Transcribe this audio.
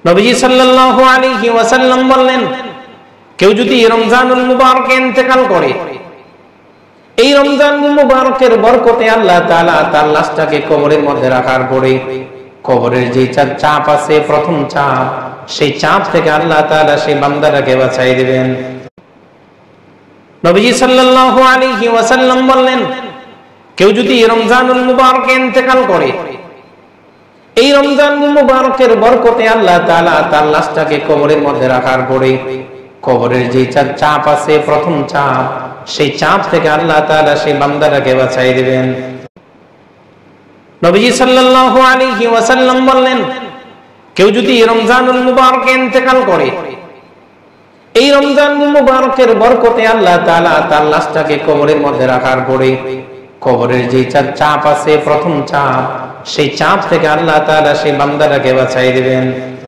নবীজি সাল্লাল্লাহু আলাইহি ওয়াসাল্লাম বললেন, কেউ যদি রমজানুল মুবারকে ইন্তেকাল করে, এই রমজানুল মুবারকের বরকতে আল্লাহ তাআলা তার লাশটাকে কবরের মধ্যে রাখার পরে কবরের যে চাপ আছে, প্রথম চাপ, সেই চাপ থেকে আল্লাহ তাআলা সেই বান্দাটাকে বাঁচাই দিবেন। নবীজি সাল্লাল্লাহু আলাইহি ওয়াসাল্লাম বললেন, কেউ যদি রমজানুল মুবারকে ইন্তেকাল করে, এই রমজানুল মুবারকের বরকতে আল্লাহ তাআলা তার লাশটাকে কবরের মধ্যে রাখার পরে কবরের যে চাপ আছে, প্রথম চাপ, সেই চাপ থেকে আল্লাহ তাআলা সেই বান্দাটাকে বাঁচাই দিবেন। নবীজি সাল্লাল্লাহু আলাইহি ওয়াসাল্লাম বললেন, কেউ যদি রমজানুল মুবারকে ইন্তেকাল করে, এই রমজানুল মুবারকের বরকতে আল্লাহ তাআলা তার লাশটাকে কবরের মধ্যে রাখার পরে কবরের যে চাপ আছে, প্রথম চাপ, সেই চাপ থেকে আল্লাহ তাআলা সেই বান্দাটাকে বাঁচাই দিবেন।